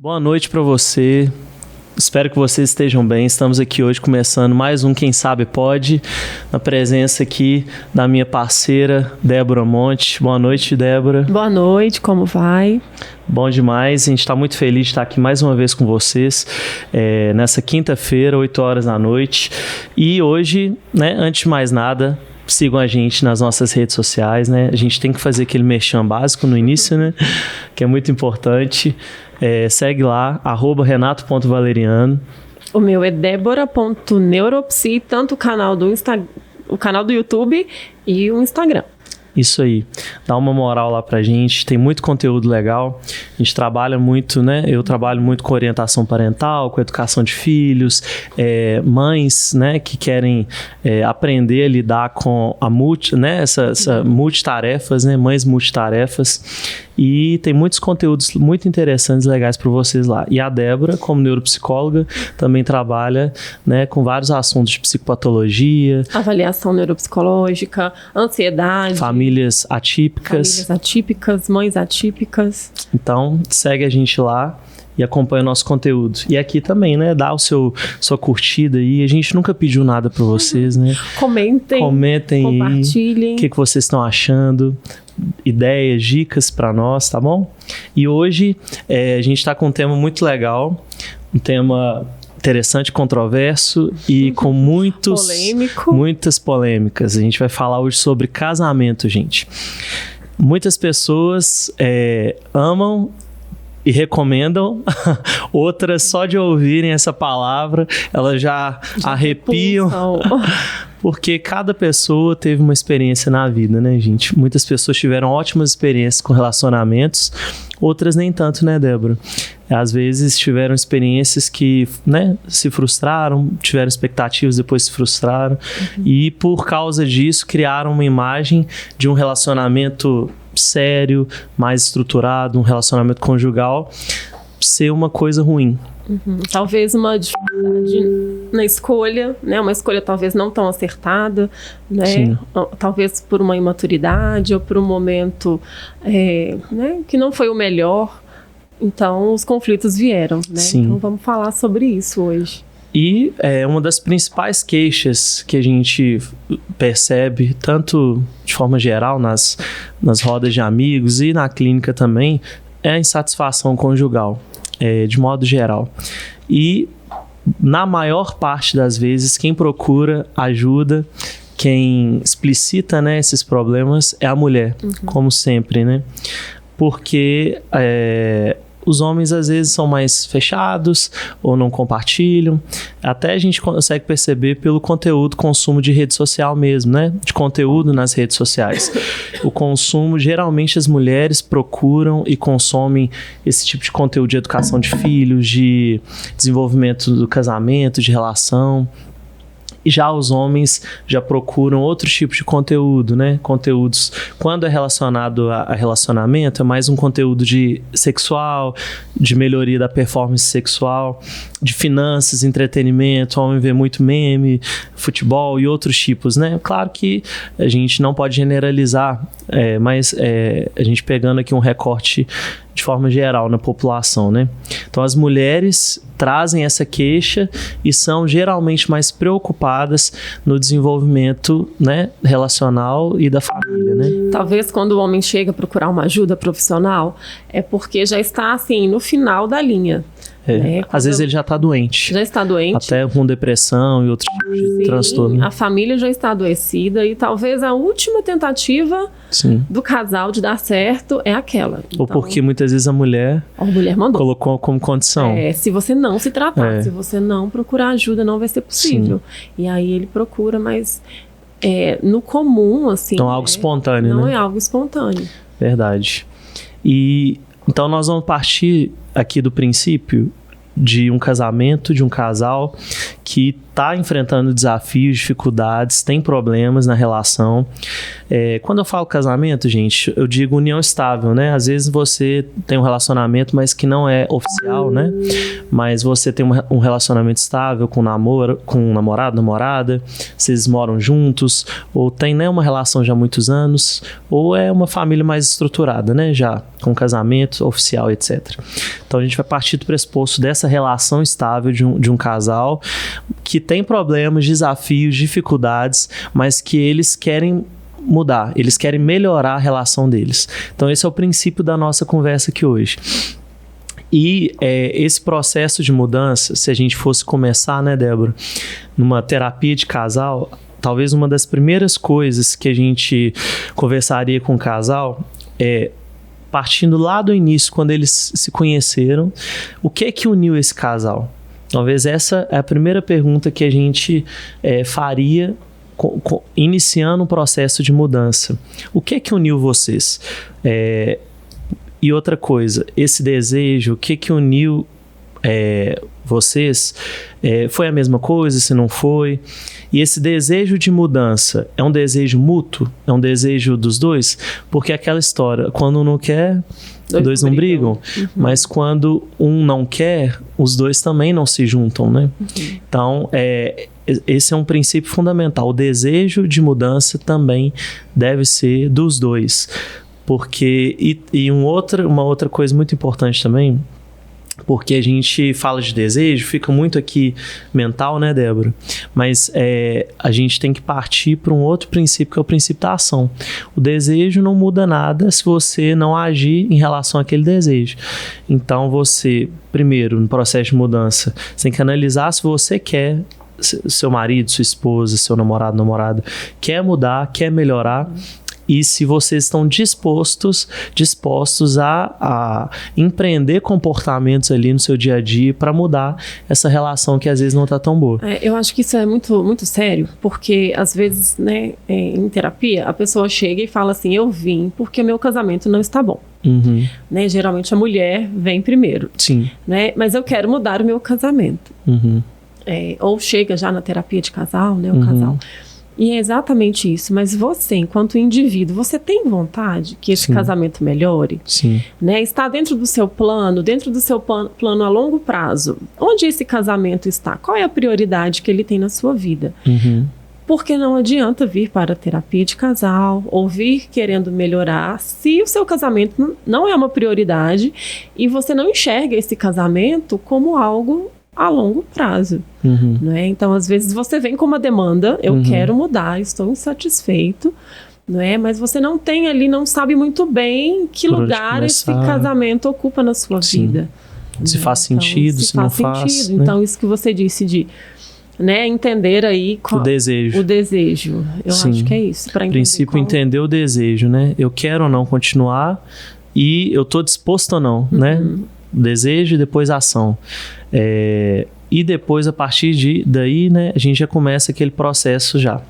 Boa noite para você. Espero que vocês estejam bem. Estamos aqui hoje começando mais um Quem Sabe Pode, na presença aqui da minha parceira Débora Monte. Boa noite, Débora. Boa noite, como vai? Bom demais, a gente está muito feliz de estar aqui mais uma vez com vocês, nessa quinta-feira, 8 horas da noite. E hoje, né, antes de mais nada, sigam a gente nas nossas redes sociais, né? A gente tem que fazer aquele merchan básico no início, né? Que é muito importante. Segue lá, @renato.valeriano. O meu é debora.neuropsi, tanto o canal do YouTube e o Instagram. Isso aí, dá uma moral lá pra gente, tem muito conteúdo legal, a gente trabalha muito, né, eu trabalho muito com orientação parental, com educação de filhos, mães, né, que querem aprender a lidar com essa multitarefas, né, mães multitarefas, e tem muitos conteúdos muito interessantes e legais para vocês lá. E a Débora, como neuropsicóloga, também trabalha, né, com vários assuntos de psicopatologia, avaliação neuropsicológica, ansiedade, famílias atípicas, mães atípicas. Então, segue a gente lá e acompanha o nosso conteúdo. E aqui também, né, dá sua curtida aí. A gente nunca pediu nada para vocês, né? Comentem, compartilhem. O que vocês estão achando, ideias, dicas para nós, tá bom? E hoje a gente está com um tema muito legal, um tema interessante, controverso e com muitas polêmicas. A gente vai falar hoje sobre casamento, gente. Muitas pessoas amam e recomendam, outras só de ouvirem essa palavra, elas já arrepiam, porque cada pessoa teve uma experiência na vida, né, gente? Muitas pessoas tiveram ótimas experiências com relacionamentos, outras nem tanto, né, Débora? Às vezes tiveram experiências que, né, se frustraram, tiveram expectativas, depois se frustraram, e por causa disso criaram uma imagem de um relacionamento sério, mais estruturado, um relacionamento conjugal, ser uma coisa ruim. Talvez uma dificuldade na escolha, né? Uma escolha talvez não tão acertada, né? Sim. Talvez por uma imaturidade ou por um momento né, que não foi o melhor. Então, os conflitos vieram, né? Sim. Então, vamos falar sobre isso hoje. E uma das principais queixas que a gente percebe, tanto de forma geral nas rodas de amigos e na clínica também, é a insatisfação conjugal, de modo geral. E, na maior parte das vezes, quem procura ajuda, quem explicita, né, esses problemas é a mulher, como sempre, né? Porque os homens às vezes são mais fechados ou não compartilham. Até a gente consegue perceber pelo conteúdo, consumo de rede social mesmo, né? De conteúdo nas redes sociais. O consumo, geralmente as mulheres procuram e consomem esse tipo de conteúdo de educação de filhos, de desenvolvimento do casamento, de relação. E já os homens já procuram outros tipos de conteúdo, né? Conteúdos, quando é relacionado a relacionamento, é mais um conteúdo de sexual, de melhoria da performance sexual, de finanças, entretenimento. O homem vê muito meme, futebol e outros tipos, né? Claro que a gente não pode generalizar, mas a gente pegando aqui um recorte de forma geral na população, né? Então as mulheres trazem essa queixa e são geralmente mais preocupadas no desenvolvimento, né, relacional e da família, né? Talvez quando o homem chega a procurar uma ajuda profissional é porque já está assim no final da linha. Às vezes ele já está doente. Já está doente. Até com depressão e outros tipos de transtorno. A família já está adoecida e talvez a última tentativa do casal de dar certo é aquela. Ou porque muitas vezes a mulher mandou. Colocou como condição. Se você não se tratar, se você não procurar ajuda, não vai ser possível. Sim. E aí ele procura, mas no comum, assim... Então é algo espontâneo, não né? é algo espontâneo. Verdade. E então nós vamos partir aqui do princípio de um casamento, de um casal que está enfrentando desafios, dificuldades, tem problemas na relação. Quando eu falo casamento, gente, eu digo união estável, né? Às vezes você tem um relacionamento, mas que não é oficial, né? Mas você tem um relacionamento estável com um namorado, namorada, vocês moram juntos, ou tem, né, uma relação já há muitos anos, ou é uma família mais estruturada, né? Já com casamento oficial, etc. Então a gente vai partir do pressuposto dessa relação estável de um casal que tem problemas, desafios, dificuldades, mas que eles querem mudar, eles querem melhorar a relação deles. Então esse é o princípio da nossa conversa aqui hoje. E esse processo de mudança, se a gente fosse começar, né, Débora, numa terapia de casal, talvez uma das primeiras coisas que a gente conversaria com o casal é, partindo lá do início, quando eles se conheceram, o que uniu esse casal? Talvez essa é a primeira pergunta que a gente faria iniciando um processo de mudança. O que uniu vocês? E outra coisa, esse desejo, o que uniu vocês? Foi a mesma coisa, se não foi? E esse desejo de mudança é um desejo mútuo? É um desejo dos dois? Porque aquela história, quando um não quer, dois não brigam. Uhum. Mas quando um não quer, os dois também não se juntam, né? Uhum. Então, esse é um princípio fundamental. O desejo de mudança também deve ser dos dois. Porque, uma outra coisa muito importante também, porque a gente fala de desejo, fica muito aqui mental, né, Débora? Mas a gente tem que partir para um outro princípio, que é o princípio da ação. O desejo não muda nada se você não agir em relação àquele desejo. Então você, primeiro, no processo de mudança, você tem que analisar se você quer, seu marido, sua esposa, seu namorado, namorada, quer mudar, quer melhorar. E se vocês estão dispostos a empreender comportamentos ali no seu dia a dia para mudar essa relação que às vezes não está tão boa. Eu acho que isso é muito, muito sério, porque às vezes, né, em terapia, a pessoa chega e fala assim, eu vim porque meu casamento não está bom. Uhum. Né? Geralmente a mulher vem primeiro. Sim. Né? Mas eu quero mudar o meu casamento. Uhum. Ou chega já na terapia de casal, né, o casal. E é exatamente isso, mas você, enquanto indivíduo, você tem vontade que esse casamento melhore? Sim. Né? Está dentro do seu plano a longo prazo. Onde esse casamento está? Qual é a prioridade que ele tem na sua vida? Uhum. Porque não adianta vir para a terapia de casal ou vir querendo melhorar se o seu casamento não é uma prioridade e você não enxerga esse casamento como algo a longo prazo. Uhum. Né? Então, às vezes, você vem com uma demanda, eu quero mudar, estou insatisfeito, né? Mas você não tem ali, não sabe muito bem que lugar esse casamento ocupa na sua vida. Se faz sentido, se não faz. Né? Então, isso que você disse né, entender aí o desejo. Eu acho que é isso. O princípio entender o desejo, né? Eu quero ou não continuar e eu estou disposto ou não, né? Desejo e depois ação. E depois, a partir daí, né, a gente já começa aquele processo já.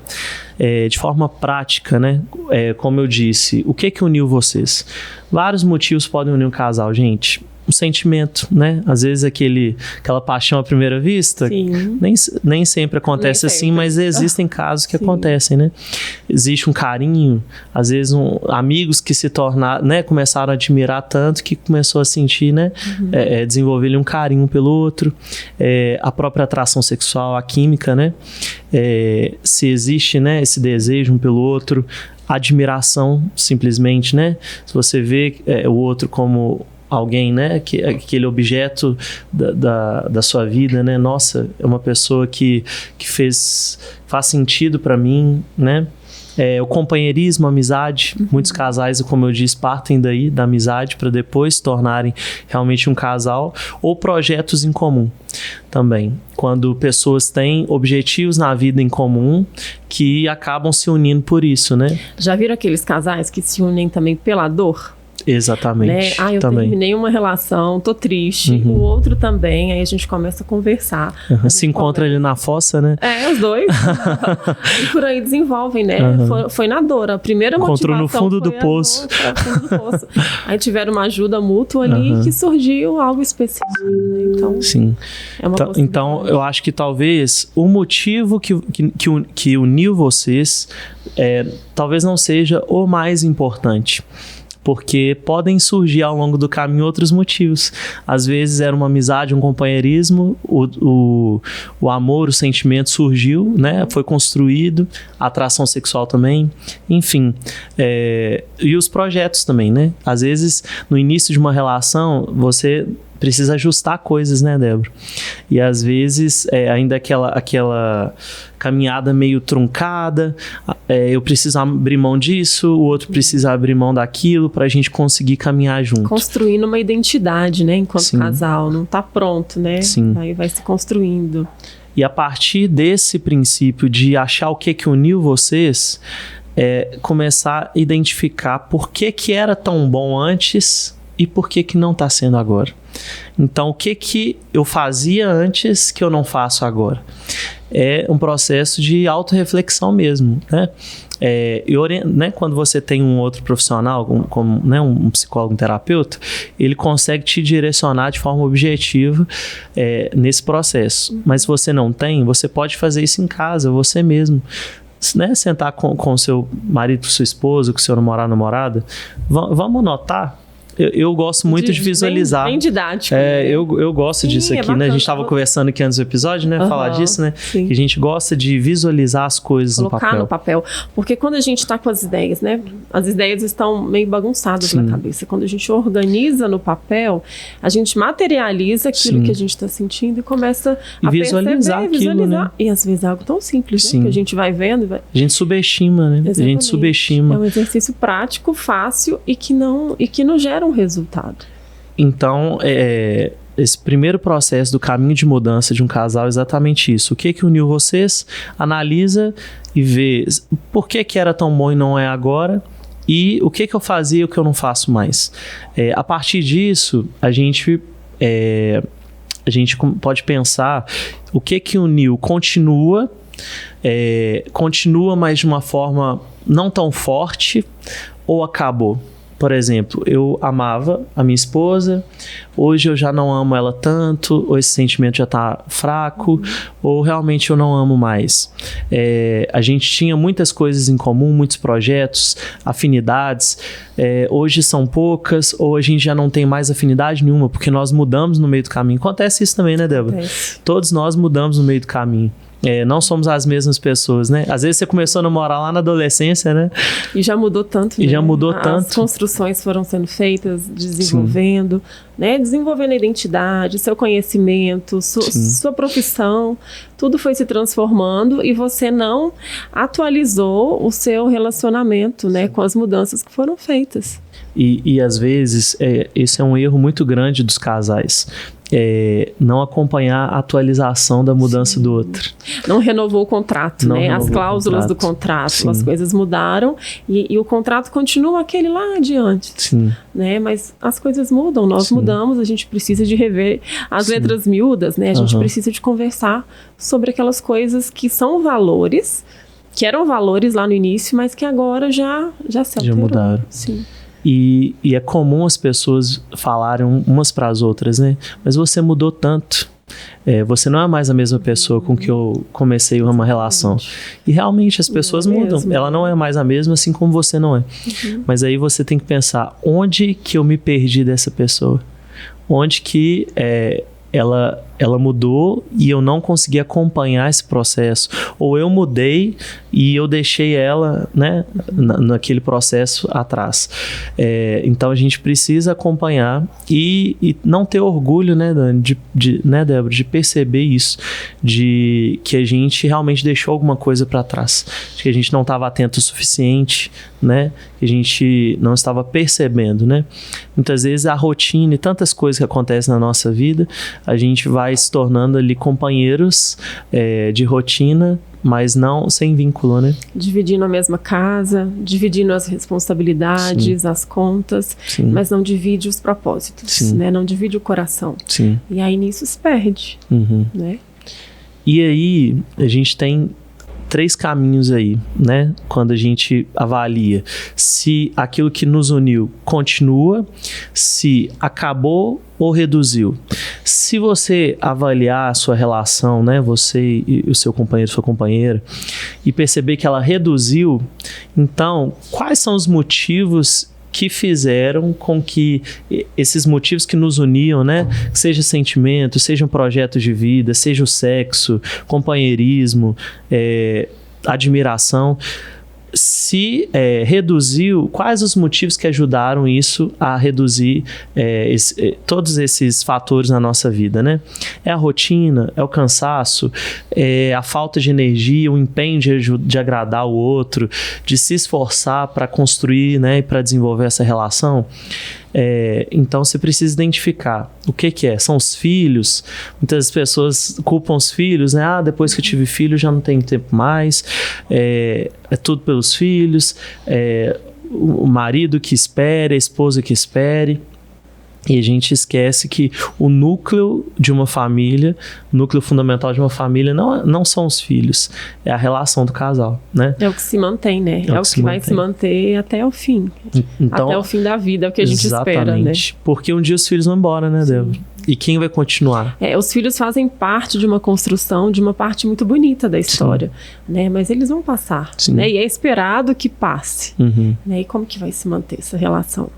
De forma prática, né? Como eu disse, o que uniu vocês? Vários motivos podem unir um casal, gente. Um sentimento, né? Às vezes aquela paixão à primeira vista, nem sempre acontece assim, mas existem casos que acontecem, né? Existe um carinho, às vezes amigos que se tornaram, né? Começaram a admirar tanto que começou a sentir, né? Desenvolver um carinho pelo outro, a própria atração sexual, a química, né? Se existe, né? Esse desejo um pelo outro, admiração, simplesmente, né? Se você vê o outro como alguém, né, aquele objeto da sua vida, né, nossa, é uma pessoa que faz sentido para mim, né, o companheirismo, a amizade, muitos casais, como eu disse, partem daí, da amizade, para depois se tornarem realmente um casal, ou projetos em comum também, quando pessoas têm objetivos na vida em comum que acabam se unindo por isso, né. Já viram aqueles casais que se unem também pela dor? Exatamente. Né? Eu terminei uma relação, tô triste. O outro também, aí a gente começa a conversar. Se encontra ali na fossa, né? Os dois. E por aí desenvolvem, né? Foi na dor. A primeira encontrou motivação no fundo do poço. Fundo do poço. Aí tiveram uma ajuda mútua ali que surgiu algo específico. Né? Então, sim. É uma então, eu acho que talvez o motivo que uniu vocês talvez não seja o mais importante. Porque podem surgir ao longo do caminho outros motivos. Às vezes era uma amizade, um companheirismo, o amor, o sentimento surgiu, né? Foi construído, a atração sexual também, enfim. E os projetos também, né? Às vezes, no início de uma relação, você precisa ajustar coisas, né, Débora? E às vezes, ainda aquela caminhada meio truncada, eu preciso abrir mão disso, o outro precisa abrir mão daquilo pra gente conseguir caminhar junto. Construindo uma identidade, né, enquanto Sim. casal, não tá pronto, né? Sim. Aí vai se construindo. E a partir desse princípio de achar o que uniu vocês, começar a identificar por que era tão bom antes e por que não tá sendo agora. Então, o que eu fazia antes que eu não faço agora? É um processo de autorreflexão mesmo, né? Quando você tem um outro profissional, como né, um psicólogo, um terapeuta, ele consegue te direcionar de forma objetiva nesse processo. Mas se você não tem, você pode fazer isso em casa, você mesmo. Né? Sentar com seu marido, com sua esposa, com seu namorado, namorada. Vamos anotar. Eu gosto muito de visualizar. Bem didático. Eu gosto disso aqui, né? A gente estava conversando aqui antes do episódio, né? Falar disso, né? Sim. Que a gente gosta de visualizar as coisas Colocar no papel. Porque quando a gente está com as ideias, né? As ideias estão meio bagunçadas Sim. na cabeça. Quando a gente organiza no papel, a gente materializa aquilo Sim. que a gente está sentindo e começa a visualizar perceber, aquilo, né? E às vezes é algo tão simples, Sim. né? Que a gente vai vendo. A gente subestima, né? Exatamente. A gente subestima. É um exercício prático, fácil e que não gera um resultado. Então, esse primeiro processo do caminho de mudança de um casal é exatamente isso. O que uniu vocês? Analisa e vê por que era tão bom e não é agora. E o que eu fazia e o que eu não faço mais. A partir disso, a gente pode pensar o que uniu continua, mas de uma forma não tão forte ou acabou. Por exemplo, eu amava a minha esposa, hoje eu já não amo ela tanto, ou esse sentimento já está fraco, ou realmente eu não amo mais. A gente tinha muitas coisas em comum, muitos projetos, afinidades, hoje são poucas, ou a gente já não tem mais afinidade nenhuma, porque nós mudamos no meio do caminho. Acontece isso também, né, Débora? Acontece. Todos nós mudamos no meio do caminho. Não somos as mesmas pessoas, né? Às vezes você começou a namorar lá na adolescência, né? E já mudou tanto, né? As construções foram sendo feitas, desenvolvendo, né? Desenvolvendo a identidade, seu conhecimento, sua profissão, tudo foi se transformando e você não atualizou o seu relacionamento, né? Com as mudanças que foram feitas. E às vezes, esse é um erro muito grande dos casais. Não acompanhar a atualização da mudança do outro. Não renovou o contrato, né? As cláusulas do contrato, as coisas mudaram e o contrato continua aquele lá adiante. Sim. Né? Mas as coisas mudam, nós mudamos, a gente precisa de rever as letras miúdas, né? A gente precisa de conversar sobre aquelas coisas que são valores, que eram valores lá no início, mas que agora já se alterou. Já mudaram. Sim. E é comum as pessoas falarem umas para as outras, né? Mas você mudou tanto. Você não é mais a mesma pessoa com que eu comecei uma relação. E realmente as pessoas mudam. Ela não é mais a mesma, assim como você não é. Mas aí você tem que pensar, onde que eu me perdi dessa pessoa? Onde que ela mudou e eu não consegui acompanhar esse processo, ou eu mudei e eu deixei ela, né, naquele processo atrás. Então a gente precisa acompanhar e não ter orgulho, né, Dani, né, Débora, de perceber isso, de que a gente realmente deixou alguma coisa para trás, de que a gente não estava atento o suficiente, né, que a gente não estava percebendo, né. Muitas vezes a rotina e tantas coisas que acontecem na nossa vida, a gente vai vai se tornando ali companheiros de rotina, mas não sem vínculo, né? Dividindo a mesma casa, dividindo as responsabilidades, as contas, mas não divide os propósitos, né? Não divide o coração. Sim. E aí nisso se perde, né? E aí a gente tem 3 caminhos aí, né? Quando a gente avalia se aquilo que nos uniu continua, se acabou ou reduziu. Se você avaliar a sua relação, né? Você e o seu companheiro, sua companheira, e perceber que ela reduziu, então quais são os motivos que fizeram com que esses motivos que nos uniam, né, seja sentimento, seja um projeto de vida, seja o sexo, companheirismo, admiração, se reduziu, quais os motivos que ajudaram isso a reduzir todos esses fatores na nossa vida, né? É a rotina, é o cansaço, é a falta de energia, o empenho de agradar o outro, de se esforçar para construir, né, e para desenvolver essa relação. Então você precisa identificar o que é. São os filhos. Muitas pessoas culpam os filhos, né? Depois que eu tive filho já não tenho tempo mais. É tudo pelos filhos. O marido que espere, a esposa que espere. E a gente esquece que o núcleo de uma família, o núcleo fundamental de uma família não são os filhos, é a relação do casal, né? É o que se mantém, né? É o que vai se manter até o fim. Então, até o fim da vida, é o que a gente espera, né? Porque um dia os filhos vão embora, né, Débora? E quem vai continuar? Os filhos fazem parte de uma construção, de uma parte muito bonita da história, né? Mas eles vão passar, né? E é esperado que passe, né? E como que vai se manter essa relação?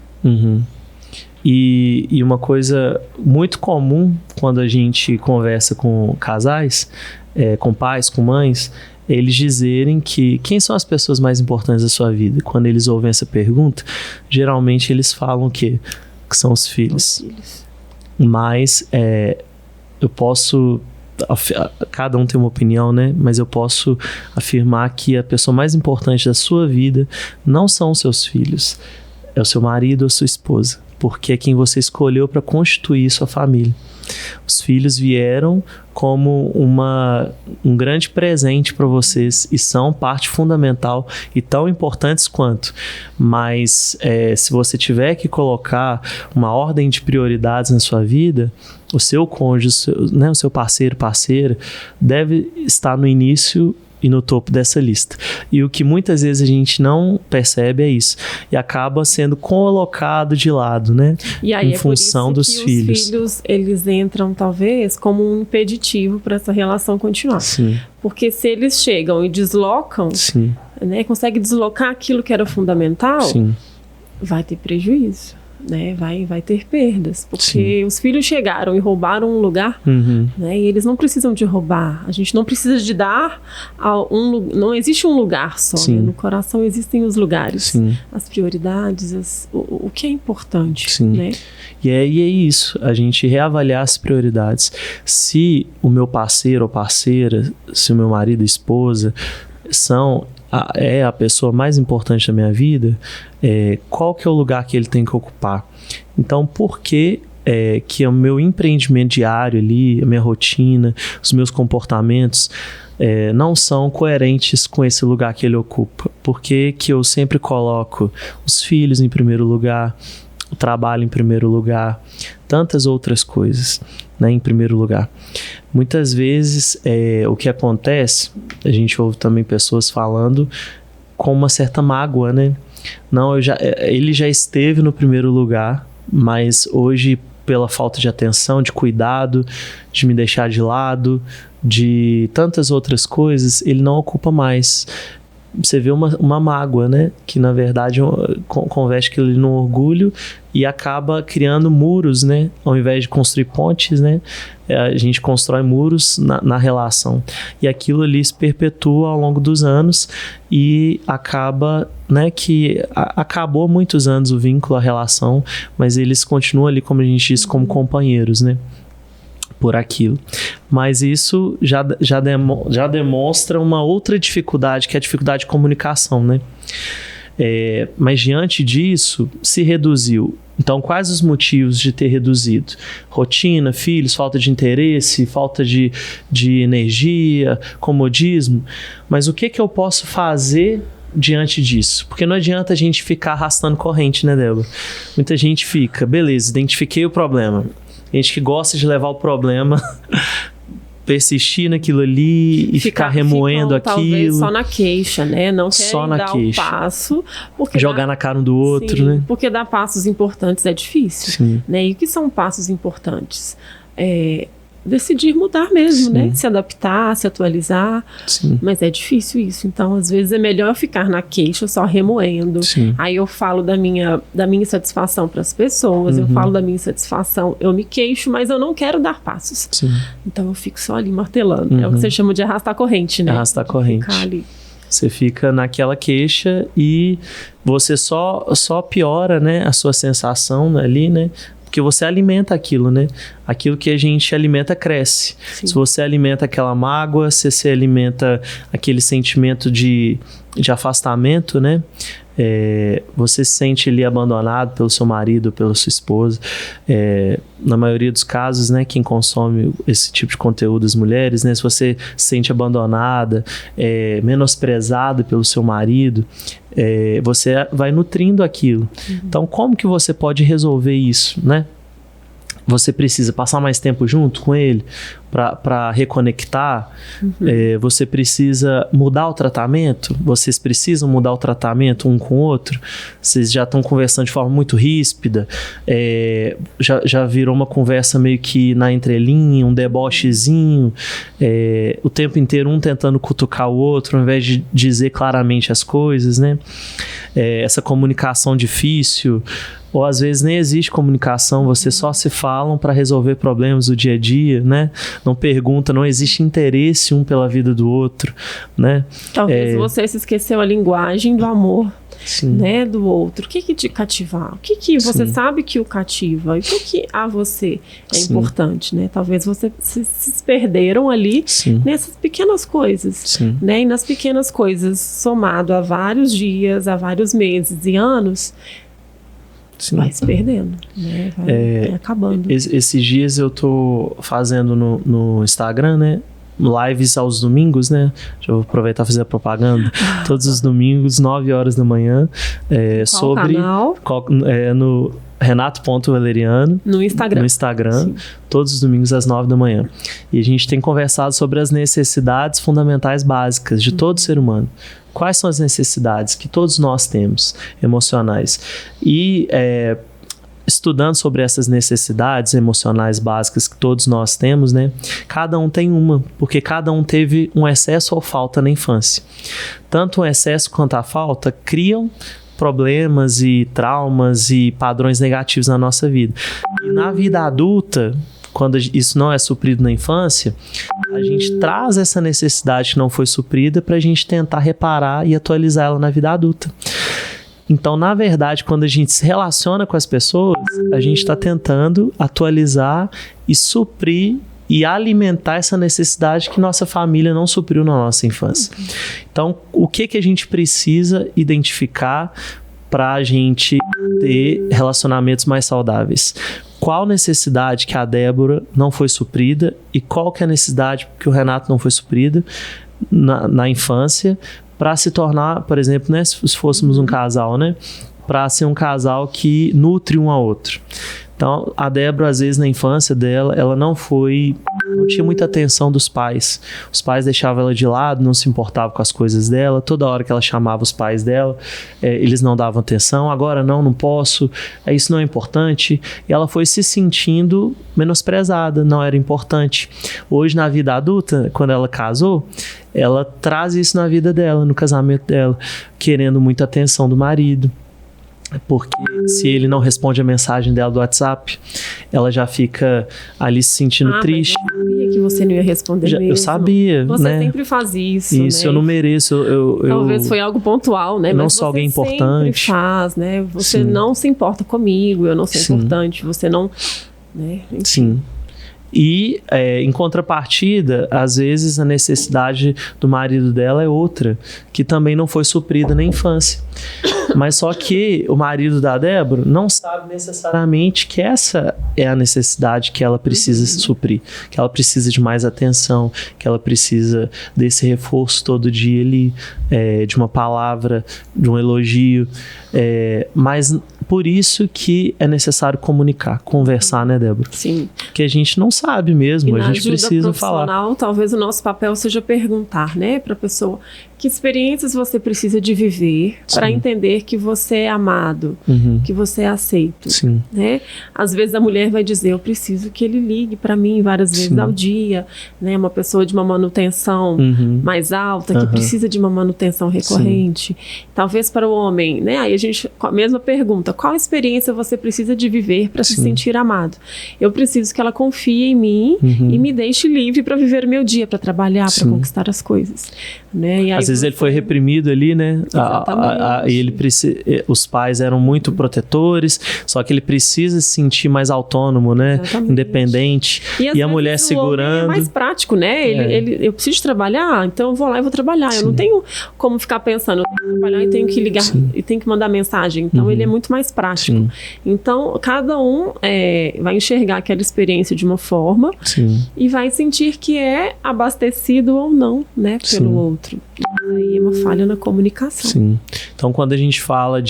E uma coisa muito comum quando a gente conversa com casais, com pais, com mães, é eles dizerem que quem são as pessoas mais importantes da sua vida? Quando eles ouvem essa pergunta, geralmente eles falam que são os filhos. Mas eu posso... Cada um tem uma opinião, né? Mas eu posso afirmar que a pessoa mais importante da sua vida não são os seus filhos, é o seu marido ou a sua esposa, porque é quem você escolheu para constituir sua família. Os filhos vieram como um grande presente para vocês e são parte fundamental e tão importantes quanto. Mas se você tiver que colocar uma ordem de prioridades na sua vida, o seu cônjuge, o seu parceiro, parceira, deve estar no início e no topo dessa lista. E o que muitas vezes a gente não percebe é isso. E acaba sendo colocado de lado, né? E aí em função dos filhos. Os filhos, eles entram, talvez, como um impeditivo para essa relação continuar. Sim. Porque se eles chegam e deslocam, né, conseguem deslocar aquilo que era fundamental, vai ter prejuízo. Né, vai ter perdas, porque os filhos chegaram e roubaram um lugar, né, e eles não precisam de roubar. A gente não precisa de dar não existe um lugar só, né? No coração existem os lugares, as prioridades, o que é importante, né? E é isso, a gente reavaliar as prioridades. Se o meu parceiro ou parceira, se o meu marido ou esposa é a pessoa mais importante da minha vida, qual que é o lugar que ele tem que ocupar? Então, por que o meu empreendimento diário ali, a minha rotina, os meus comportamentos não são coerentes com esse lugar que ele ocupa? Por que eu sempre coloco os filhos em primeiro lugar, o trabalho em primeiro lugar, tantas outras coisas, né, em primeiro lugar? Muitas vezes o que acontece, a gente ouve também pessoas falando com uma certa mágoa, né? Não, ele já esteve no primeiro lugar, mas hoje, pela falta de atenção, de cuidado, de me deixar de lado, de tantas outras coisas, ele não ocupa mais. Você vê uma mágoa, né? Que na verdade converte aquilo ali num orgulho e acaba criando muros, né? Ao invés de construir pontes, né? A gente constrói muros na relação. E aquilo ali se perpetua ao longo dos anos e acaba, né? Que acabou há muitos anos o vínculo, a relação, mas eles continuam ali, como a gente disse, como companheiros, né? Por aquilo. Mas isso já demonstra uma outra dificuldade, que é a dificuldade de comunicação, né? Mas diante disso, se reduziu. Então, quais os motivos de ter reduzido? Rotina, filhos, falta de interesse, falta de energia, comodismo. Mas o que eu posso fazer diante disso? Porque não adianta a gente ficar arrastando corrente, né, Débora? Muita gente fica, beleza, identifiquei o problema. Gente que gosta de levar o problema, persistir naquilo ali e ficar remoendo aquilo. Talvez só na queixa, né? Não querem dar o passo. Jogar na cara um do outro, sim, né? Porque dar passos importantes é difícil. Sim. Né? E o que são passos importantes? Decidir mudar mesmo, né? Se adaptar, se atualizar. Sim. Mas é difícil isso. Então, às vezes, é melhor eu ficar na queixa só remoendo. Sim. Aí eu falo da minha insatisfação para as pessoas, eu falo da minha insatisfação, eu me queixo, mas eu não quero dar passos. Sim. Então, eu fico só ali martelando. É o que você chama de arrastar corrente, né? Arrastar corrente. Ficar ali. Você fica naquela queixa e você só piora, né, a sua sensação ali, né? Porque você alimenta aquilo, né? Aquilo que a gente alimenta cresce. Sim. Se você alimenta aquela mágoa, se você alimenta aquele sentimento de afastamento, né? Você se sente ali abandonado pelo seu marido, pela sua esposa. Na maioria dos casos, né, quem consome esse tipo de conteúdo, as mulheres, né, se você se sente abandonada, menosprezada pelo seu marido, você vai nutrindo aquilo. Então, como que você pode resolver isso, né? Você precisa passar mais tempo junto com ele para reconectar. Você precisa mudar o tratamento. Vocês precisam mudar o tratamento um com o outro. Vocês já estão conversando de forma muito ríspida. Já virou uma conversa meio que na entrelinha, um debochezinho. O tempo inteiro um tentando cutucar o outro ao invés de dizer claramente as coisas, né? Essa comunicação difícil. Ou às vezes nem existe comunicação, vocês só se falam para resolver problemas do dia a dia, né? Não pergunta, não existe interesse um pela vida do outro, né? Talvez você se esqueceu a linguagem do amor, sim, né, do outro. O que te cativar? O que você sabe que o cativa? E o que a você é sim, importante, né? Talvez você se perderam ali, sim, nessas pequenas coisas, sim, né? E nas pequenas coisas, somado a vários dias, a vários meses e anos, sim, vai se perdendo, né? Vai acabando. Esses dias eu tô fazendo no Instagram, né? Lives aos domingos, né? Já vou aproveitar e fazer a propaganda. Todos os domingos, 9 horas da manhã. Sobre canal? No Renato.Valeriano. No Instagram. Sim. Todos os domingos às 9 da manhã. E a gente tem conversado sobre as necessidades fundamentais básicas de todo ser humano. Quais são as necessidades que todos nós temos, emocionais? E estudando sobre essas necessidades emocionais básicas que todos nós temos, né? Cada um tem uma, porque cada um teve um excesso ou falta na infância. Tanto o excesso quanto a falta criam problemas e traumas e padrões negativos na nossa vida. E na vida adulta, quando isso não é suprido na infância, a gente traz essa necessidade que não foi suprida para a gente tentar reparar e atualizar ela na vida adulta. Então, na verdade, quando a gente se relaciona com as pessoas, a gente está tentando atualizar e suprir e alimentar essa necessidade que nossa família não supriu na nossa infância. Então, o que a gente precisa identificar para a gente ter relacionamentos mais saudáveis? Qual necessidade que a Débora não foi suprida e qual que é a necessidade que o Renato não foi suprida na infância para se tornar, por exemplo, né, se fôssemos um casal, né, para ser um casal que nutre um ao outro. Então, a Débora, às vezes, na infância dela, ela não tinha muita atenção dos pais. Os pais deixavam ela de lado, não se importavam com as coisas dela. Toda hora que ela chamava os pais dela, eles não davam atenção. Agora não posso, isso não é importante. E ela foi se sentindo menosprezada, não era importante. Hoje, na vida adulta, quando ela casou, ela traz isso na vida dela, no casamento dela, querendo muita atenção do marido. Porque se ele não responde a mensagem dela do WhatsApp, ela já fica ali se sentindo triste. Mas eu sabia que você não ia responder mesmo. Eu sabia, você né? Sempre faz isso, né? Eu não mereço. Talvez foi algo pontual, né? Não mas sou alguém importante. Sempre faz, né? Você não se importa comigo, eu não sou importante, você não... Né? Sim. E, em contrapartida, às vezes a necessidade do marido dela é outra, que também não foi suprida na infância. Mas só que o marido da Débora não sabe necessariamente que essa é a necessidade que ela precisa suprir, que ela precisa de mais atenção, que ela precisa desse reforço todo dia ali, de uma palavra, de um elogio. Mas por isso que é necessário comunicar, conversar, né, Débora? Sim. Porque a gente não sabe mesmo, a gente precisa falar. Talvez o nosso papel seja perguntar, né, para a pessoa que experiências você precisa de viver para entender que você é amado, que você é aceito. Sim. Né? Às vezes a mulher vai dizer, eu preciso que ele ligue para mim várias vezes ao dia, né? Uma pessoa de uma manutenção mais alta, que precisa de uma manutenção recorrente. Talvez para o homem, né? Aí a gente, a mesma pergunta, qual experiência você precisa de viver para se sentir amado? Eu preciso que ela confie em mim e me deixe livre para viver o meu dia, para trabalhar, para conquistar as coisas. Né? E aí às vezes ele foi reprimido ali, né? E ele os pais eram muito protetores, só que ele precisa se sentir mais autônomo, né? Exatamente. Independente. E a mulher segurando. É mais prático, né? Eu preciso trabalhar, então eu vou lá e vou trabalhar. Eu não tenho como ficar pensando, eu tenho que trabalhar e tenho que ligar e tenho que mandar mensagem. Então ele é muito mais prático. Então cada um vai enxergar aquela experiência de uma forma e vai sentir que é abastecido ou não, né? Pelo outro. Aí é uma falha na comunicação. Sim. Então, quando a gente fala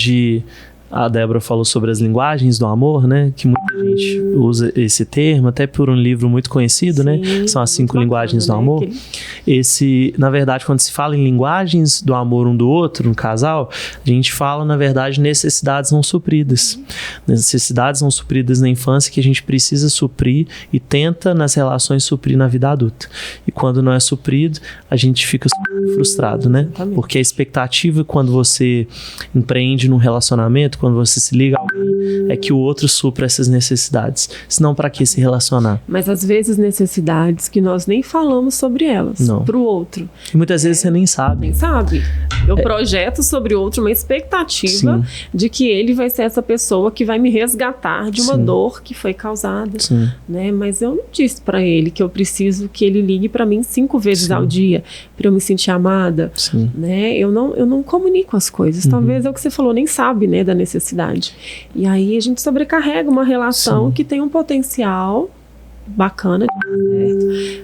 a Débora falou sobre as linguagens do amor, né? Que muita gente usa esse termo, até por um livro muito conhecido, né? São as 5 linguagens do amor. Na verdade, quando se fala em linguagens do amor um do outro, no casal, a gente fala, na verdade, necessidades não supridas. Necessidades não supridas na infância que a gente precisa suprir e tenta nas relações suprir na vida adulta. E quando não é suprido, a gente fica frustrado, né? Exatamente. Porque a expectativa quando você empreende num relacionamento, quando você se liga a alguém, é que o outro supra essas necessidades. Senão, para que se relacionar? Mas às vezes necessidades que nós nem falamos sobre elas para o outro. E muitas vezes você nem sabe. Nem sabe. Eu projeto sobre o outro uma expectativa de que ele vai ser essa pessoa que vai me resgatar de uma dor que foi causada. Né? Mas eu não disse para ele que eu preciso que ele ligue para mim 5 vezes ao dia para eu me sentir amada. Né? Eu não comunico as coisas. Talvez é o que você falou, nem sabe, né, da necessidade. E aí a gente sobrecarrega uma relação que tem um potencial bacana,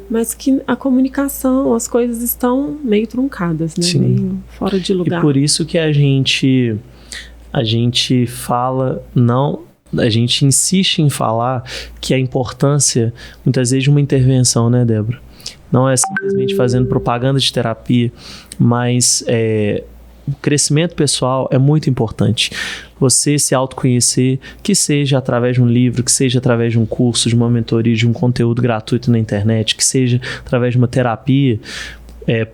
mas que a comunicação, as coisas estão meio truncadas, né? Meio fora de lugar. E por isso que a gente fala, a gente insiste em falar que a importância, muitas vezes, de uma intervenção, né, Débora? Não é simplesmente fazendo propaganda de terapia, mas o crescimento pessoal é muito importante. Você se autoconhecer, que seja através de um livro, que seja através de um curso, de uma mentoria, de um conteúdo gratuito na internet, que seja através de uma terapia,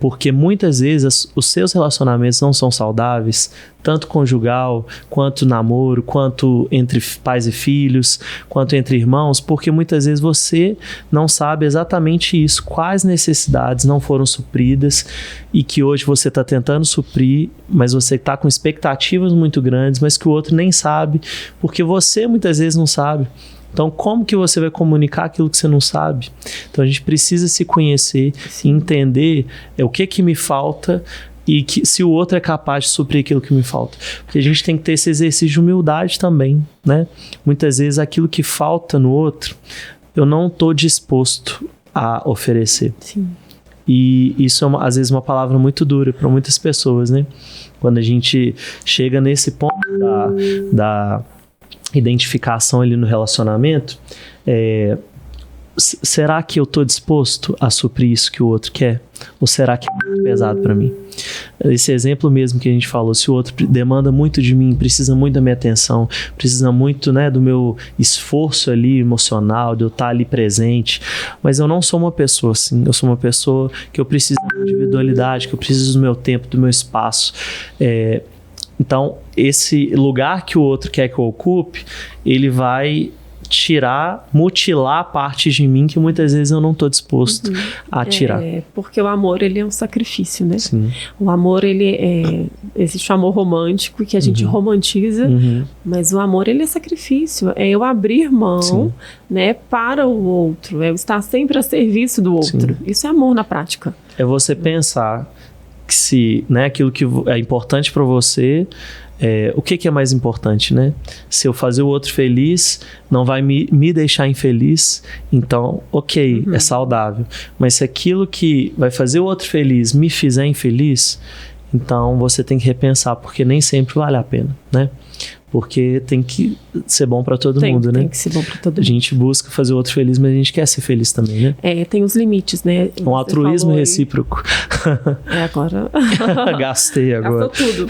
porque muitas vezes os seus relacionamentos não são saudáveis, tanto conjugal, quanto namoro, quanto entre pais e filhos, quanto entre irmãos, porque muitas vezes você não sabe exatamente isso, quais necessidades não foram supridas e que hoje você está tentando suprir, mas você está com expectativas muito grandes, mas que o outro nem sabe, porque você muitas vezes não sabe. Então, como que você vai comunicar aquilo que você não sabe? Então, a gente precisa se conhecer e entender o que me falta e se o outro é capaz de suprir aquilo que me falta. Porque a gente tem que ter esse exercício de humildade também, né? Muitas vezes, aquilo que falta no outro, eu não estou disposto a oferecer. E isso é, às vezes, uma palavra muito dura para muitas pessoas, né? Quando a gente chega nesse ponto da identificação ali no relacionamento, será que eu estou disposto a suprir isso que o outro quer? Ou será que é muito pesado para mim? Esse exemplo mesmo que a gente falou, se o outro demanda muito de mim, precisa muito da minha atenção, precisa muito, né, do meu esforço ali emocional, de eu estar ali presente, mas eu não sou uma pessoa assim, eu sou uma pessoa que eu preciso da individualidade, que eu preciso do meu tempo, do meu espaço. Então, esse lugar que o outro quer que eu ocupe, ele vai mutilar partes de mim que muitas vezes eu não estou disposto a tirar. Porque o amor, ele é um sacrifício, né? Sim. O amor, existe o amor romântico que a gente romantiza, mas o amor, ele é sacrifício. É eu abrir mão, né, para o outro, é eu estar sempre a serviço do outro. Isso é amor na prática. É você pensar que se, né, aquilo que é importante para você, o que é mais importante, né? Se eu fazer o outro feliz, não vai me deixar infeliz, então, ok, é saudável. Mas se aquilo que vai fazer o outro feliz me fizer infeliz, então você tem que repensar, porque nem sempre vale a pena, né? Porque tem que ser bom para todo mundo, né? Tem que ser bom para todo mundo. A gente busca fazer o outro feliz, mas a gente quer ser feliz também, né? Tem os limites, né? Um altruísmo recíproco. Agora... Gastei agora. Gastou tudo.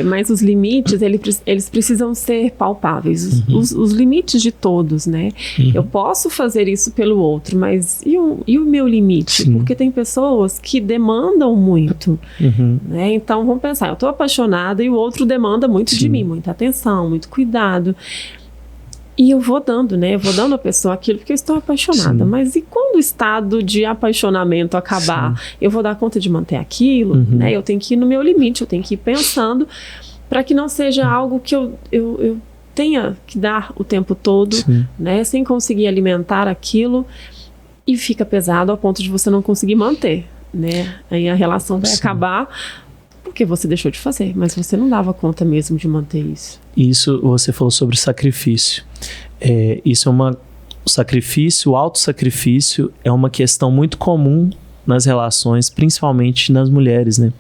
Mas os limites, eles precisam ser palpáveis. Os limites de todos, né? Eu posso fazer isso pelo outro, mas e o meu limite? Sim. Porque tem pessoas que demandam muito, né? Então, vamos pensar, eu estou apaixonada e o outro demanda muito de mim, muita atenção, muito cuidado. E eu vou dando, né? Eu vou dando à pessoa aquilo porque eu estou apaixonada. Mas e quando o estado de apaixonamento acabar? Eu vou dar conta de manter aquilo, né? Eu tenho que ir no meu limite, eu tenho que ir pensando para que não seja algo que eu tenha que dar o tempo todo, né? Sem conseguir alimentar aquilo e fica pesado ao ponto de você não conseguir manter, né? Aí a relação vai acabar porque você deixou de fazer, mas você não dava conta mesmo de manter isso. Isso, você falou sobre sacrifício. Isso é o autossacrifício é uma questão muito comum nas relações, principalmente nas mulheres, né?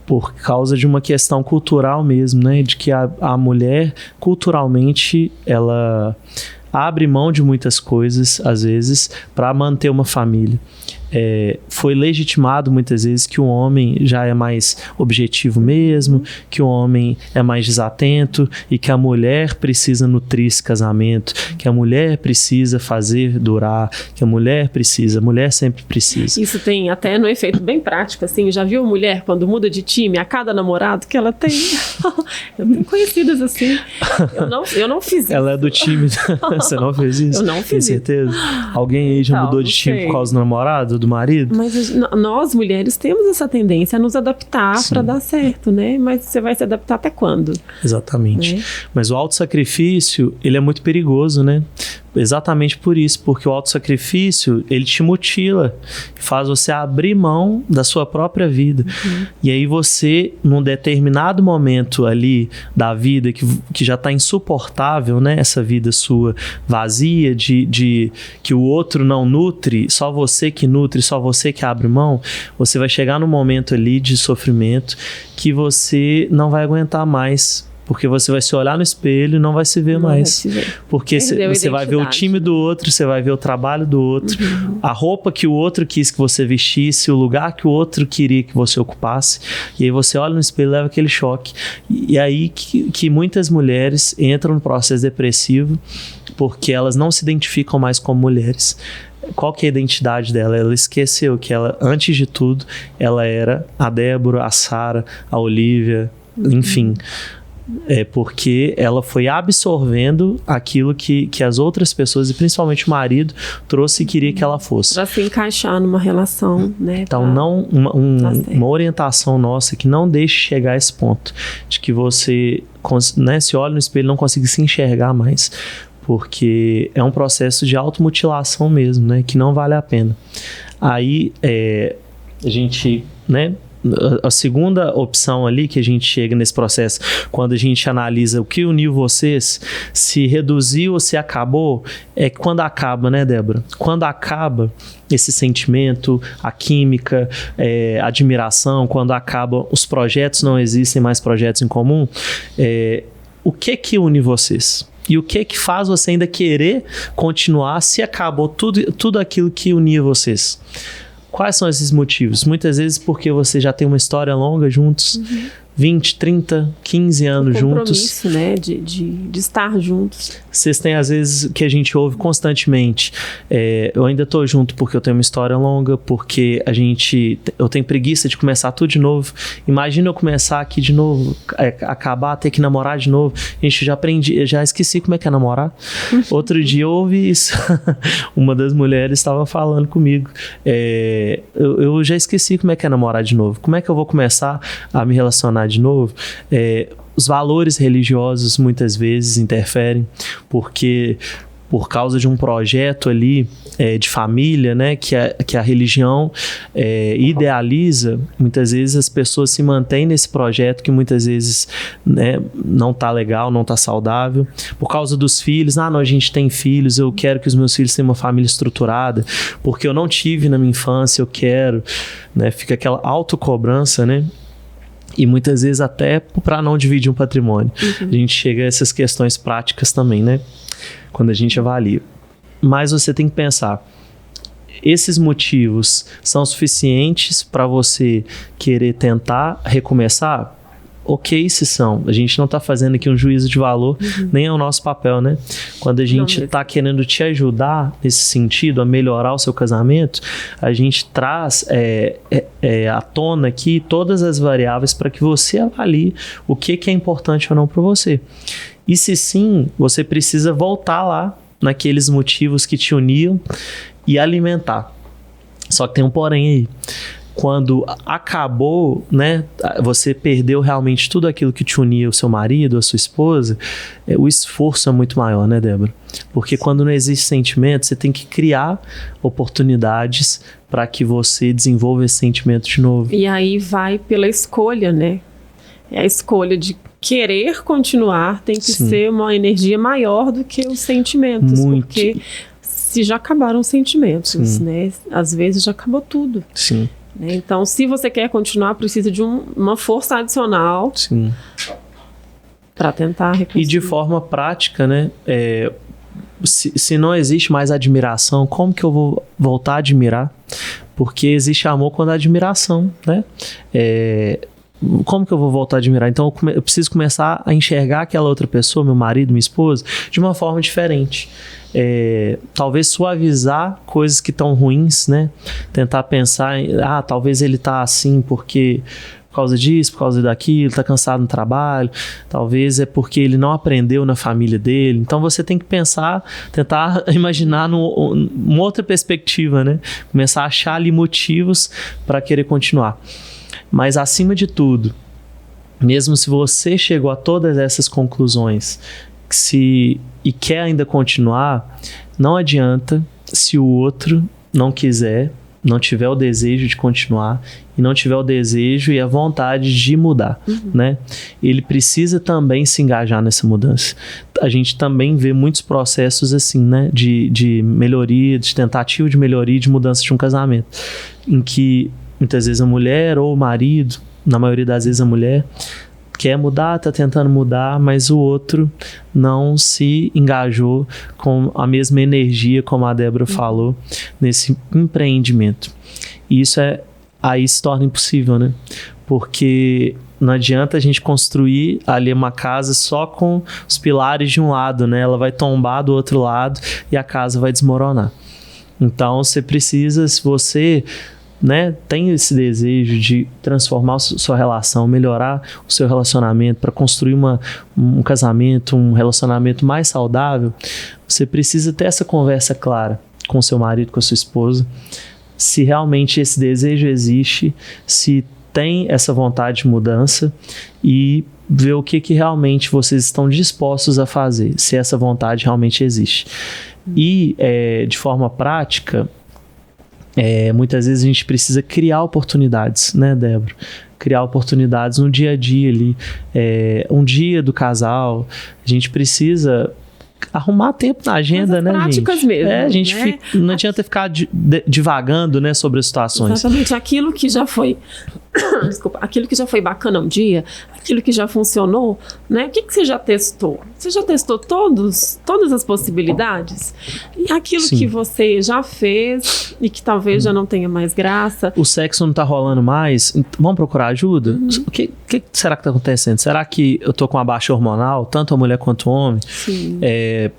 Por causa de uma questão cultural mesmo, né? De que a mulher, culturalmente, ela abre mão de muitas coisas, às vezes, para manter uma família. Foi legitimado muitas vezes que o homem já é mais objetivo mesmo, que o homem é mais desatento e que a mulher precisa nutrir esse casamento, que a mulher precisa fazer durar, que a mulher sempre precisa. Isso tem até no efeito bem prático, assim, já viu mulher quando muda de time a cada namorado que ela tem? Eu tenho conhecidas assim. Eu não fiz isso. Ela é do time, você não fez isso? Eu não fiz isso. Tem certeza? Alguém aí já mudou de time por causa do namorado? Do marido? Mas nós mulheres temos essa tendência a nos adaptar para dar certo, né? Mas você vai se adaptar até quando? Exatamente. Né? Mas o autossacrifício, ele é muito perigoso, né? Exatamente por isso, porque o autossacrifício, ele te mutila, faz você abrir mão da sua própria vida. E aí você, num determinado momento ali da vida que já está insuportável, né? Essa vida sua vazia, de que o outro não nutre, só você que nutre, só você que abre mão, você vai chegar num momento ali de sofrimento que você não vai aguentar mais. Porque você vai se olhar no espelho e não vai se ver mais. Porque você vai ver o time do outro, você vai ver o trabalho do outro, a roupa que o outro quis que você vestisse, o lugar que o outro queria que você ocupasse. E aí você olha no espelho e leva aquele choque. E aí que muitas mulheres entram no processo depressivo porque elas não se identificam mais como mulheres. Qual que é a identidade dela? Ela esqueceu que ela, antes de tudo, ela era a Débora, a Sara, a Olivia, enfim... porque ela foi absorvendo aquilo que as outras pessoas, e principalmente o marido, trouxe e queria que ela fosse. Para se encaixar numa relação, né? Então, uma orientação nossa que não deixe chegar a esse ponto, de que você, né, se olha no espelho e não consegue se enxergar mais, porque é um processo de automutilação mesmo, né, que não vale a pena. Aí, a gente, né, a segunda opção ali que a gente chega nesse processo, quando a gente analisa o que uniu vocês, se reduziu ou se acabou, é quando acaba, né, Débora? Quando acaba esse sentimento, a química, a admiração, quando acabam os projetos, não existem mais projetos em comum, o que une vocês? E o que faz você ainda querer continuar se acabou tudo aquilo que unia vocês? Quais são esses motivos? Muitas vezes porque você já tem uma história longa juntos, 20, 30, 15 anos juntos. Né? De estar juntos. Vocês têm, às vezes, que a gente ouve constantemente. Eu ainda tô junto porque eu tenho uma história longa, porque eu tenho preguiça de começar tudo de novo. Imagina eu começar aqui de novo, acabar, ter que namorar de novo. Gente, já esqueci como é que é namorar. Outro dia eu ouvi isso. Uma das mulheres estava falando comigo. Eu já esqueci como é que é namorar de novo. Como é que eu vou começar a me relacionar de novo? Os valores religiosos muitas vezes interferem, porque por causa de um projeto ali de família, né, que a religião idealiza, muitas vezes as pessoas se mantêm nesse projeto que muitas vezes, né, não tá legal, não tá saudável. Por causa dos filhos, não, a gente tem filhos, eu quero que os meus filhos tenham uma família estruturada, porque eu não tive na minha infância, eu quero, né, fica aquela autocobrança, né? E muitas vezes até para não dividir um patrimônio. A gente chega a essas questões práticas também, né? Quando a gente avalia. Mas você tem que pensar, esses motivos são suficientes para você querer tentar recomeçar? Ok, se são. A gente não está fazendo aqui um juízo de valor, nem é o nosso papel, né? Quando a gente está querendo te ajudar nesse sentido, a melhorar o seu casamento, a gente traz à tona aqui todas as variáveis para que você avalie o que é importante ou não para você. E se sim, você precisa voltar lá naqueles motivos que te uniam e alimentar. Só que tem um porém aí. Quando acabou, né, você perdeu realmente tudo aquilo que te unia, o seu marido, a sua esposa, o esforço é muito maior, né, Débora? Porque quando não existe sentimento, você tem que criar oportunidades para que você desenvolva esse sentimento de novo. E aí vai pela escolha, né? A escolha de querer continuar tem que ser uma energia maior do que os sentimentos. Muito. Porque se já acabaram os sentimentos, né? Às vezes já acabou tudo. Sim. Então, se você quer continuar, precisa de uma força adicional para tentar reconstruir. E de forma prática, né? Se não existe mais admiração, como que eu vou voltar a admirar? Porque existe amor quando há admiração, né? Como que eu vou voltar a admirar? Então eu preciso começar a enxergar aquela outra pessoa, meu marido, minha esposa, de uma forma diferente. Talvez suavizar coisas que estão ruins, né? Tentar pensar em, talvez ele tá assim porque por causa disso, por causa daquilo, tá cansado no trabalho, talvez é porque ele não aprendeu na família dele. Então você tem que pensar, tentar imaginar numa outra perspectiva, né? Começar a achar ali motivos para querer continuar. Mas, acima de tudo, mesmo se você chegou a todas essas conclusões e quer ainda continuar, não adianta se o outro não quiser, não tiver o desejo de continuar e não tiver o desejo e a vontade de mudar, né? Ele precisa também se engajar nessa mudança. A gente também vê muitos processos assim, né? De melhoria, de tentativa de melhoria, de mudança de um casamento, em que muitas vezes a mulher ou o marido, na maioria das vezes a mulher, quer mudar, está tentando mudar, mas o outro não se engajou com a mesma energia, como a Débora falou, nesse empreendimento. E isso aí se torna impossível, né? Porque não adianta a gente construir ali uma casa só com os pilares de um lado, né? Ela vai tombar do outro lado e a casa vai desmoronar. Então você precisa, se você, né, tem esse desejo de transformar a sua relação, melhorar o seu relacionamento para construir um casamento, um relacionamento mais saudável, você precisa ter essa conversa clara com o seu marido, com a sua esposa, se realmente esse desejo existe, se tem essa vontade de mudança e ver o que realmente vocês estão dispostos a fazer, se essa vontade realmente existe. E de forma prática, muitas vezes a gente precisa criar oportunidades, né, Débora? Criar oportunidades no dia a dia ali. Um dia do casal, a gente precisa arrumar tempo na agenda, né, gente? Práticas mesmo. A gente não adianta ficar divagando, né, sobre as situações. Exatamente. Aquilo que já foi desculpa, aquilo que já foi bacana um dia, aquilo que já funcionou, né? O que você já testou? Você já testou todas as possibilidades? E aquilo Sim. que você já fez e que talvez já não tenha mais graça. O sexo não tá rolando mais, vamos procurar ajuda? O que será que tá acontecendo? Será que eu tô com uma baixa hormonal, tanto a mulher quanto o homem? Sim.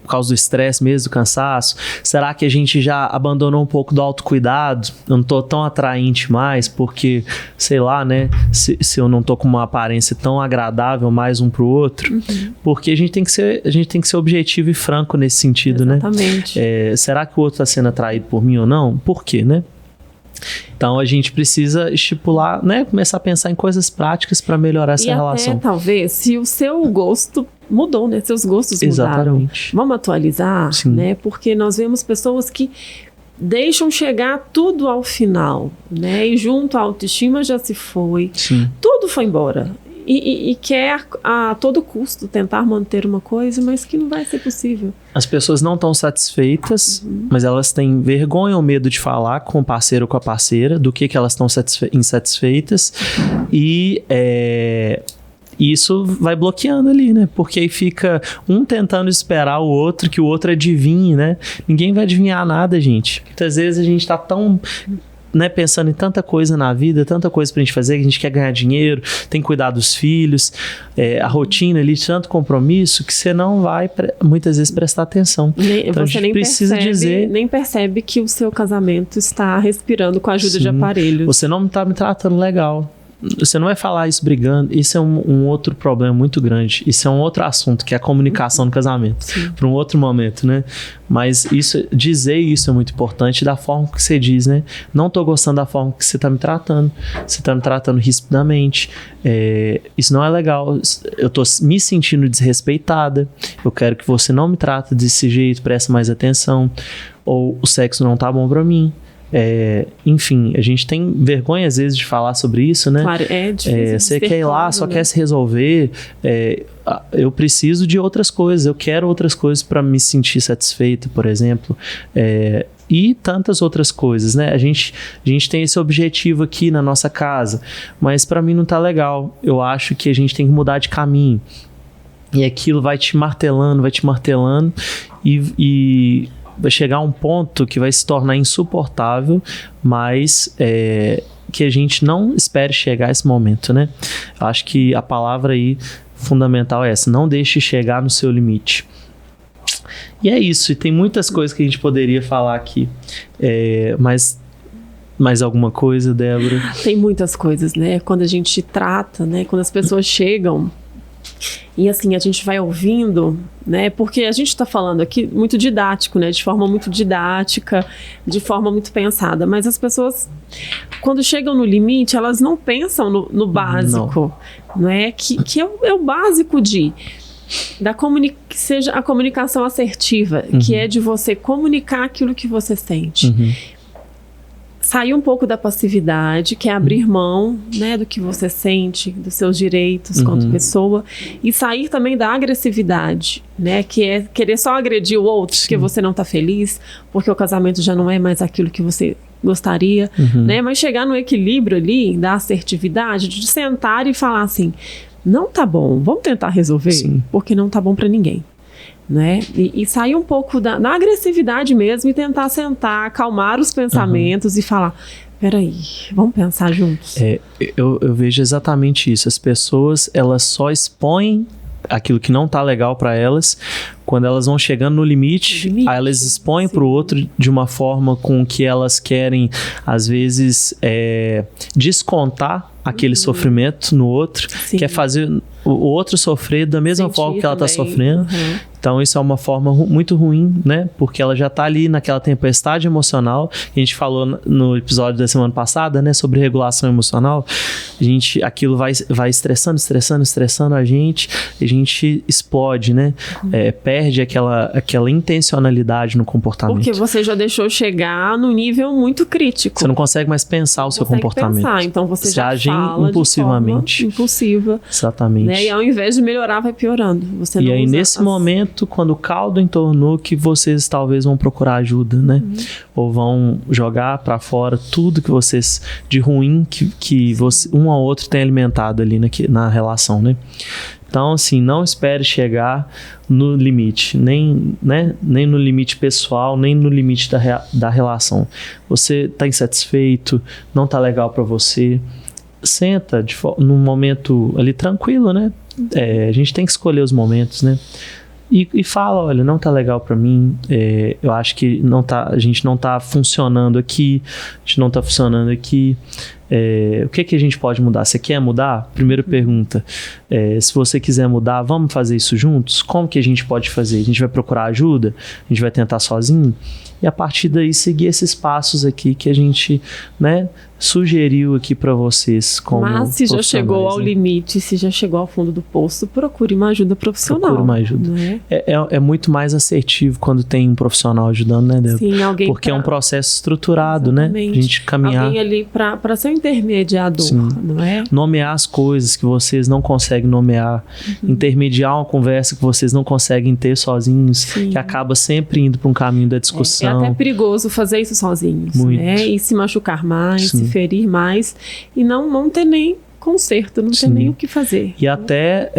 Por causa do estresse mesmo, do cansaço? Será que a gente já abandonou um pouco do autocuidado? Eu não tô tão atraente mais porque, sei lá, né? Se eu não tô com uma aparência tão agradável mais um pro outro. Porque a gente tem que ser objetivo e franco nesse sentido, Exatamente. né? Será que o outro tá sendo atraído por mim ou não? Por quê, né? Então a gente precisa estipular, né? Começar a pensar em coisas práticas para melhorar essa relação. Até, talvez, se o seu gosto mudou, né? Seus gostos mudaram. Exatamente. Vamos atualizar, Sim. né? Porque nós vemos pessoas que deixam chegar tudo ao final, né? E junto à autoestima já se foi. Sim. Tudo foi embora. E quer a todo custo tentar manter uma coisa, mas que não vai ser possível. As pessoas não estão satisfeitas, mas elas têm vergonha ou medo de falar com o parceiro ou com a parceira do que elas estão insatisfeitas. E isso vai bloqueando ali, né? Porque aí fica um tentando esperar o outro, que o outro adivinhe, né? Ninguém vai adivinhar nada, gente. Muitas vezes a gente tá tão... né, pensando em tanta coisa na vida, tanta coisa pra gente fazer, que a gente quer ganhar dinheiro, tem que cuidar dos filhos, a rotina ali, tanto compromisso, que você não vai, muitas vezes, prestar atenção. Então, você nem percebe que o seu casamento está respirando com a ajuda de aparelhos. Você não está me tratando legal. Você não vai falar isso brigando. Isso é um outro problema muito grande. Isso é um outro assunto, que é a comunicação no casamento. Para um outro momento, né? Mas dizer isso é muito importante, da forma que você diz, né? Não tô gostando da forma que você tá me tratando. Você tá me tratando rispidamente. Isso não é legal. Eu tô me sentindo desrespeitada. Eu quero que você não me trate desse jeito, preste mais atenção. Ou o sexo não tá bom pra mim. Enfim, a gente tem vergonha às vezes de falar sobre isso, né? Claro, é difícil. Você quer ir lá, só quer se resolver. Eu preciso de outras coisas, eu quero outras coisas para me sentir satisfeito, por exemplo. E tantas outras coisas, né? A gente tem esse objetivo aqui na nossa casa, mas para mim não tá legal. Eu acho que a gente tem que mudar de caminho. E aquilo vai te martelando e vai chegar a um ponto que vai se tornar insuportável, mas que a gente não espere chegar a esse momento, né? Eu acho que a palavra aí fundamental é essa: não deixe chegar no seu limite. E é isso, e tem muitas coisas que a gente poderia falar aqui, mas mais alguma coisa, Débora? Tem muitas coisas, né? Quando a gente trata, né? Quando as pessoas chegam e assim, a gente vai ouvindo, né? Porque a gente está falando aqui muito didático, né? De forma muito didática, de forma muito pensada. Mas as pessoas, quando chegam no limite, elas não pensam no básico, não é? Que é o básico que seja a comunicação assertiva, que é de você comunicar aquilo que você sente. Sair um pouco da passividade, que é abrir mão, né, do que você sente, dos seus direitos quanto pessoa, e sair também da agressividade, né, que é querer só agredir o outro, porque você não está feliz, porque o casamento já não é mais aquilo que você gostaria, né, mas chegar no equilíbrio ali, da assertividade, de sentar e falar assim, não tá bom, vamos tentar resolver, porque não tá bom para ninguém. Né? E sair um pouco da agressividade mesmo e tentar sentar, acalmar os pensamentos e falar, peraí, vamos pensar juntos. Eu vejo exatamente isso. As pessoas, elas só expõem aquilo que não tá legal para elas quando elas vão chegando no limite. Aí elas expõem para o outro de uma forma com que elas querem, às vezes, descontar aquele sofrimento no outro, quer fazer o outro sofrer da mesma forma que ela está sofrendo. Então isso é uma forma muito ruim, né? Porque ela já está ali naquela tempestade emocional. A gente falou no episódio da semana passada, né? Sobre regulação emocional. Aquilo vai estressando a gente explode, né? Perde aquela intencionalidade no comportamento. Porque você já deixou chegar no nível muito crítico. Você não consegue mais pensar o seu comportamento. Então você já age fala impulsivamente. impulsiva. Exatamente. Né? E ao invés de melhorar, vai piorando. Você não e aí, usa nesse momento, momento, quando o caldo entornou, que vocês talvez vão procurar ajuda, né? Ou vão jogar para fora tudo que vocês de ruim que você, um ao outro tem alimentado ali na relação, né? Então, assim, não espere chegar no limite, nem no limite pessoal, nem no limite da relação. Você está insatisfeito, não está legal para você, senta num momento ali tranquilo, né? A gente tem que escolher os momentos, né? E fala, olha, não tá legal para mim, eu acho que a gente não tá funcionando aqui, o que a gente pode mudar? Você quer mudar? Primeira pergunta, se você quiser mudar, vamos fazer isso juntos? Como que a gente pode fazer? A gente vai procurar ajuda? A gente vai tentar sozinho? E a partir daí seguir esses passos aqui que a gente, né, sugeriu aqui para vocês como Mas se já chegou ao limite, se já chegou ao fundo do poço, procure uma ajuda profissional. Procure uma ajuda. Né? É muito mais assertivo quando tem um profissional ajudando, né, Débora? Sim, alguém porque é um processo estruturado, exatamente, né? A gente caminhar. Alguém ali para ser um intermediador, sim, não é? Nomear as coisas que vocês não conseguem nomear, intermediar uma conversa que vocês não conseguem ter sozinhos, sim, que acaba sempre indo para um caminho da discussão. É até perigoso fazer isso sozinhos, muito, né? E se machucar mais, sim, se ferir mais e não ter nem conserto, não, sim, ter nem o que fazer. E até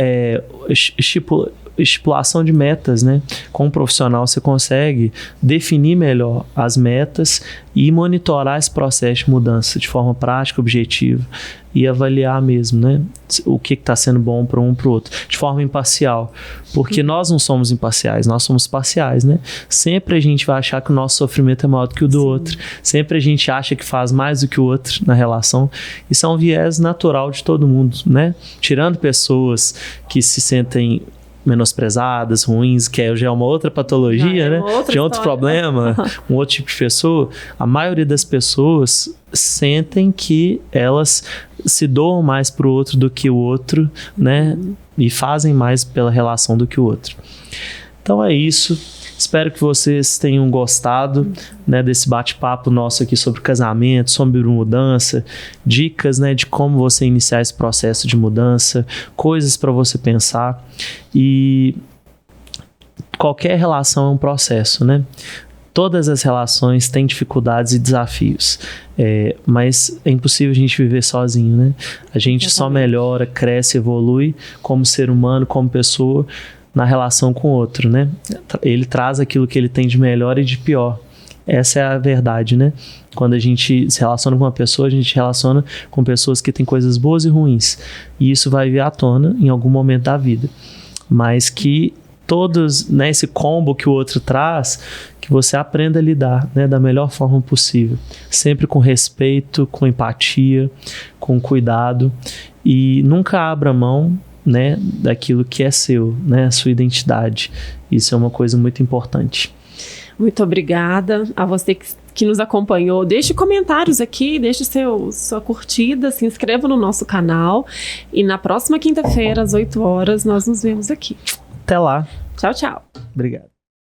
estipulação de metas, né? Com um profissional você consegue definir melhor as metas e monitorar esse processo de mudança de forma prática, objetiva e avaliar mesmo, né? O que está sendo bom para um para o outro, de forma imparcial, porque nós não somos imparciais, nós somos parciais, né? Sempre a gente vai achar que o nosso sofrimento é maior do que o do, sim, outro, sempre a gente acha que faz mais do que o outro na relação. Isso é um viés natural de todo mundo, né? Tirando pessoas que se sentem menosprezadas, ruins, que já é uma outra patologia, né? Já é outro problema, um outro tipo de pessoa. A maioria das pessoas sentem que elas se doam mais pro outro do que o outro, né? E fazem mais pela relação do que o outro. Então é isso. Espero que vocês tenham gostado, né, desse bate-papo nosso aqui sobre casamento, sobre mudança, dicas, né, de como você iniciar esse processo de mudança, coisas para você pensar. E qualquer relação é um processo, né? Todas as relações têm dificuldades e desafios, mas é impossível a gente viver sozinho, né? A gente só melhora, cresce, evolui como ser humano, como pessoa, na relação com o outro, né? Ele traz aquilo que ele tem de melhor e de pior. Essa é a verdade, né? Quando a gente se relaciona com uma pessoa, a gente se relaciona com pessoas que têm coisas boas e ruins. E isso vai vir à tona em algum momento da vida. Mas que todos, né, esse combo que o outro traz, que você aprenda a lidar, né, da melhor forma possível. Sempre com respeito, com empatia, com cuidado. E nunca abra mão, né, daquilo que é seu, né, a sua identidade. Isso é uma coisa muito importante. Muito obrigada a você que nos acompanhou. Deixe comentários aqui, deixe sua curtida, se inscreva no nosso canal e na próxima quinta-feira, às 8 horas, nós nos vemos aqui. Até lá. Tchau, tchau. Obrigado.